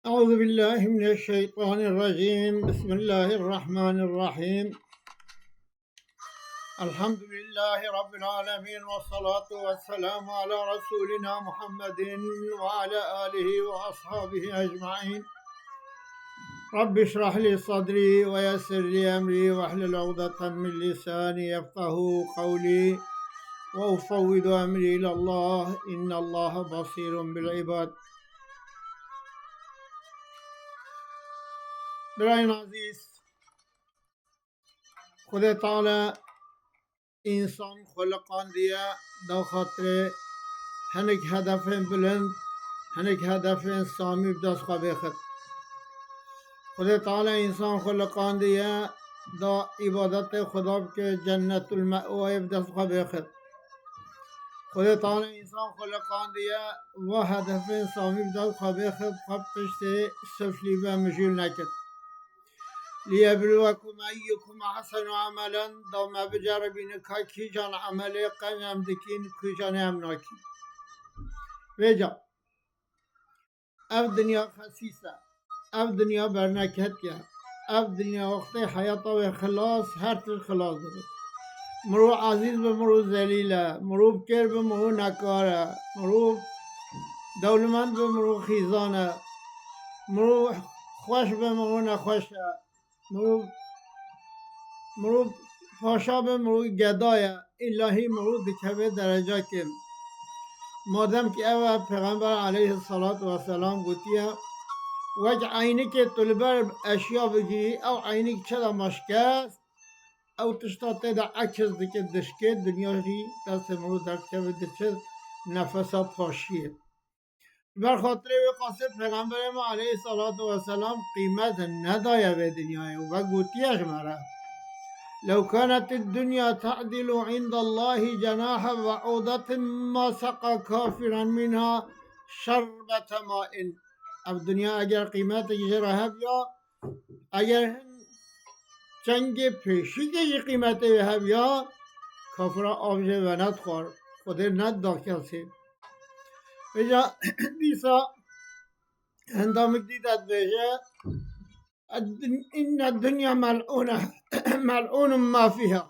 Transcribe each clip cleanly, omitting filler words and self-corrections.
أعوذ بالله من الشيطان الرجيم. بسم الله الرحمن الرحيم. الحمد لله رب العالمين، والصلاة والسلام على رسولنا محمد وعلى آله وأصحابه أجمعين. رب اشرح لي صدري ويسر لي أمري واحلل عقدة من لساني يفقه قولي، وأفوض أمري إلى الله إن الله بصير بالعباد. برای عزیز، خدا تعالی انسان خلقان دیه دا خاطر هنگ هدف بلند، هنگ هدف سامی بدست خواه بخد. خدا تعالی انسان خلقان دیه دا عبادت خدا که جنت المأوى بدست خواه بخد. خدا تعالی انسان خلقان دیه و هدف سامی بدست خواه بخد، خواب پشت سفلی و مجول نکد. ليبلوكم أيكم أحسن عملا، دو ما بجربين كي جان عملي قيم دكين كي جان امناكي. وجا اف دنیا خسیسه، اف دنیا برنکتیه، اف دنیا وقت حیات و خلاص هر تر خلاص داره. مرو عزیز به مرو ذلیله، مرو بکر به مرو نکاره، مرو دولمند به مرو خیزانه، مرو خوش به مرو نخوشه، مرو پاشا به مرو گدایه. الهی مرو دکبه درجه که مادم که او پیغمبر علیه السلام گوتیه وجه عینی که طلبه اشیا بگیری او عینی که چه دا مشکست او تشتا تیدا عکس دکه دشکه دنیا جی دست مرو در کبه دچه نفسا پاشیه. برخاطر و قصد پیغمبر ما علیه السلام قیمت ندایه به دنیای و گوتیش مره لو كانت الدنيا تعدل عند الله جناح بعوضة ما سقى كافرا منها شربة ماء. اب دنیا اگر قیمت جرا هب یا اگر چنگ پیشی که قیمت هب یا کافرا آبجه و ند خور خود ند دا کسی بجا دیسا هندامک دیدت بجا إن الدنيا ملعونة ملعون ما فيها.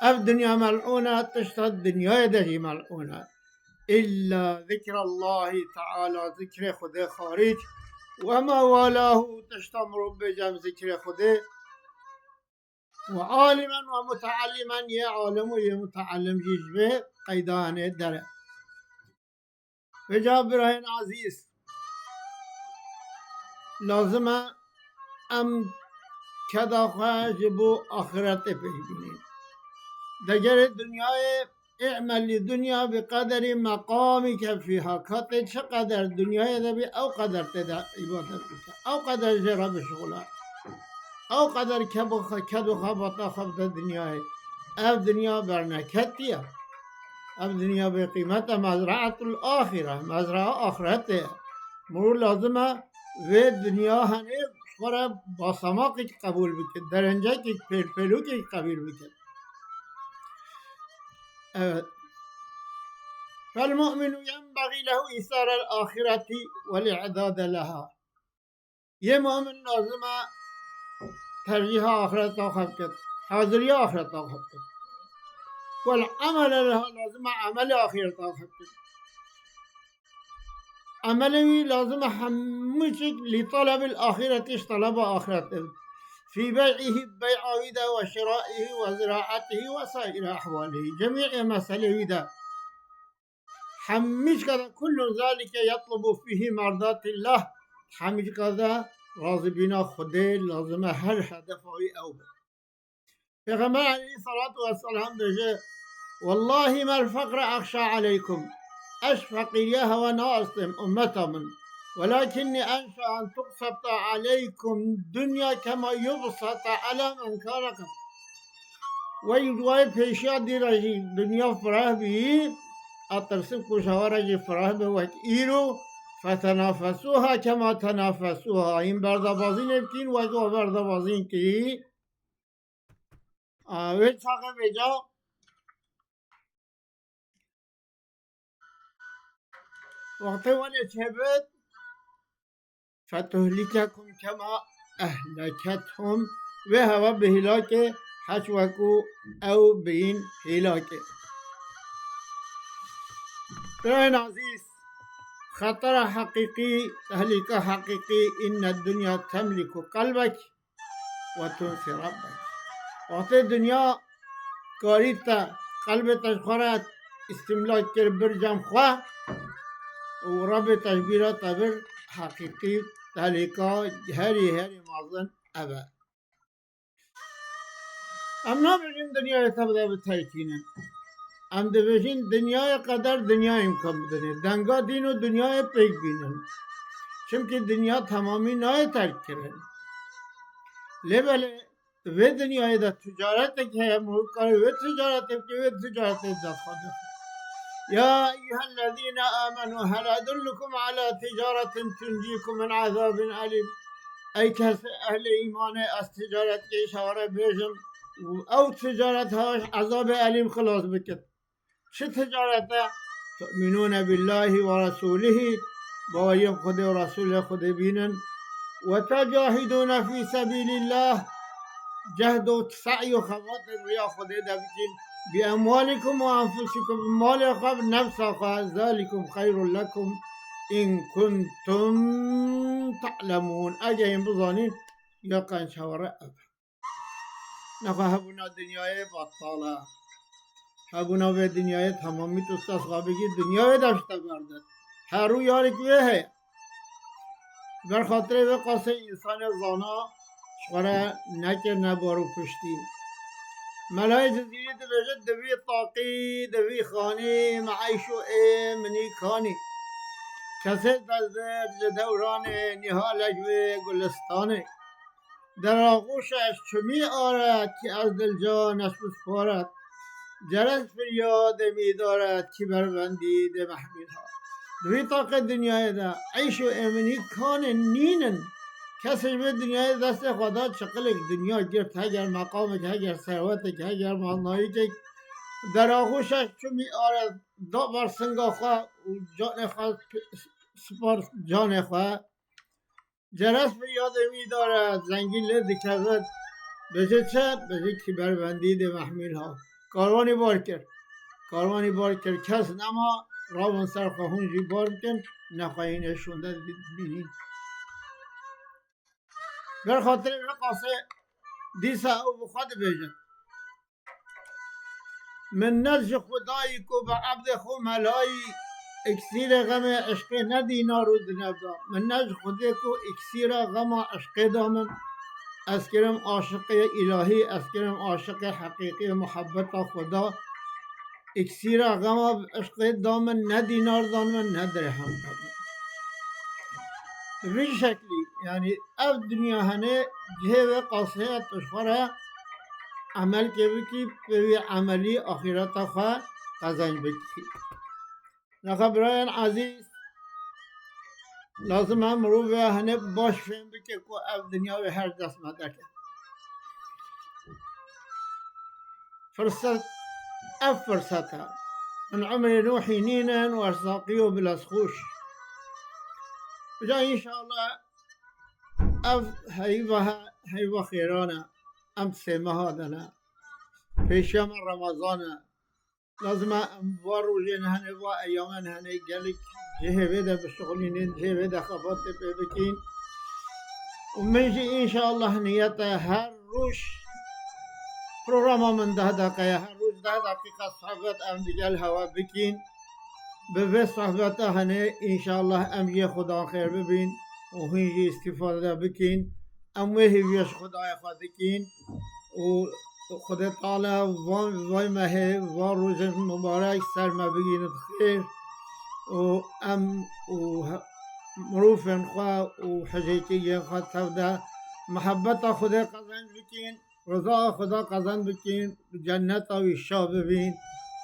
الدنيا ملعونة تشتى الدنيا دهي ملعونة إلا ذكر الله تعالى، ذكر خده خارج وما والاه تشتى بجم ذكر خده وعالما ومتعلما يا عالم ويا متعلم جيجبه قيدان دره. بجا برهن عزيز لازمه ام کدا خواهش بو آخرت پیبینید. دگر دنیای اعمل دنیا بقدر مقامی که فیها، کات چقدر دنیای دبی او قدر تدا عبادت بکن، او قدر جرا بشغله، او قدر کدو خبطا خبط دنیای. او دنیا برنکتیه، او دنیا بقیمت مزرعت الاخره، مزرعه آخرته. مرو لازمه و دنیا هنه خورا با سماقی که قبول بکن، درنجه که پلپلو که قبول بکن. فالمؤمن ينبغي له إيثار الآخرة والإعداد لها. یه مؤمن لازمه ترجیح آخرت آخر کد، حاضری آخرت آخر کد، والعمل لها لازمه عمل آخرت آخر کد. عمله لازم همشك لطلب الآخرة طلب آخرته في بيعه بيع ويدا وشرائه وزراعته وسائر أحواله. جميع مسألة ويدا همش كذا كل ذلك يطلب فيه مرضات الله. همش كذا راضي بنا خده لازم هر هدفه أول. پیغمبر عليه الصلاة والسلام بجه والله ما الفقر أخشى عليكم، أشفق إياه وناصم أمة من، ولكني أنشأ أن تبسط عليكم الدنيا كما يبسط على من كانكم. ويجواي پیشا دی رجی دنیا فرح بی اترسم کشاور جی فرح به وقت ایرو فتنافسوها كما تنافسوها. این بردبازی نبکین وجه بردبازی کی وی چاقه بجا وقتی ولی چه بود فتهلككم كما أهلكتهم وهو بهلاك حشوكو أو بين هلاك. برين عزيز، خطر حقيقي، تهلكة حقيقي، إن الدنيا تملك قلبك وتنسي ربك. وقت الدنيا كاريتا قلب تشخرات استملاك كر برجم خواه ورب تشبيرات تبر حقيقي تهلكة هري معظم أبا. أمنا بجن دنيا تبدأ بتهلكينا، ام دبیشین دنیای قدر دنیا امکان بدنه دنگا دین و دنیای پیک بینن چونکه دنیا تمامی نای ترک کرن لیبله و دنیای دا تجارت که ملکار و تجارت که و تجارت دا خدا یا ایها الذین آمنوا هل ادلکم على تجارت تنجیکم من عذاب علیم. ای کس اهل ایمان از تجارت که اشاره بیشن او تجارت هاش عذاب علیم خلاص بکن. چه تجارته؟ تؤمنون بالله ورسوله باید خود و رسول خود بینن و تجاهدون فی سبیل الله جهد و سعی و خواطر ریا خود بکن بأموالكم و انفسكم مال خود نفس خود ذلكم خیر لكم ان کنتم تعلمون. اگه این بزانید یا قنشوره نخواهبونا دنیای بطاله هبونا به دنیای تمامی تو ساسقابگی دنیای داشته بردد هر رو یاری که ہے بر خاطر به قاسه انسان زانا شوره نکر نبارو پشتی ملای جزیری دو بجد دوی طاقی دوی خانی معیش و امنی کانی کسی دزد دوران نهالک و گلستانه در آغوشش چمی آرد که از دل جانش بسپارد جرس فریاد می دارد که بربندید محمیل ها. دوی طاقت دنیای دا عیش و امنی کان نینن کسی به دنیای دست خدا چقلک دنیا گرد هگر مقامک هگر ثروتک هگر مالناییک در آغوشش چو می آرد دا بر سنگا خواه و جان خواه سپار جان خواه جرس فریاد می دارد زنگی لد کذد بجه چه؟ بجه که بربندید محمیل ها. کاروانی بار کرد کس نما راون سرخواهون جی بار کن نخواهی نشونده بینید بر خاطر رقاصه دیسا او بخواد بیجن من نزج خدایی کو به عبد خو ملایی اکسیر غم عشق ندینا رو دنبدا من نزج خدایی کو اکسیر غم عشق دامن از کرم عاشق الهی از کرم عاشق حقیقی محبت خدا اکسیر غم عشق دامن نه دینار دامن نه درهم دامن به شکلی یعنی اف دنیا هنه جه و قاصه تشخوره عمل که بکی به عملی آخرت خواه قزنج بکی نخبران عزیز لازم هم رو به هنه باش فهم بکی که اف دنیا به هر دست مدرکه فرصت اف فرصتها من عمر نوحي نينا وارزاقيه بالاسخوش بجا ان شاء الله اف هيبه خيرانا امس مهادنا في شهر رمضان لازم انوار وجين هنبا ايامان هني قالك جهه بدا بالشغلين جهه بدا خفات بكين ومنجي ان شاء الله نيته هر روش برنامه من 10 دقیقه هر روز 10 دقیقه صحبت ام دیگه هوا بکین به صحبت هنه انشاءالله ام یه خدا خیر ببین و هنجی استفاده بکین ام ویش خدای خود بکین و خدا تعالی وای مه و روز مبارک سر ما بگیند خیر و ام و مروفن خواه و حجیتی خود تفده محبت خدا قزنج بکین رضا خدا قزن بکین جنت و شاه ببین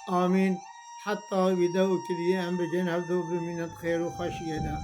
آمین حتی ویدو کدیه هم بجن هفدو بمینت خیر و خوشیه ده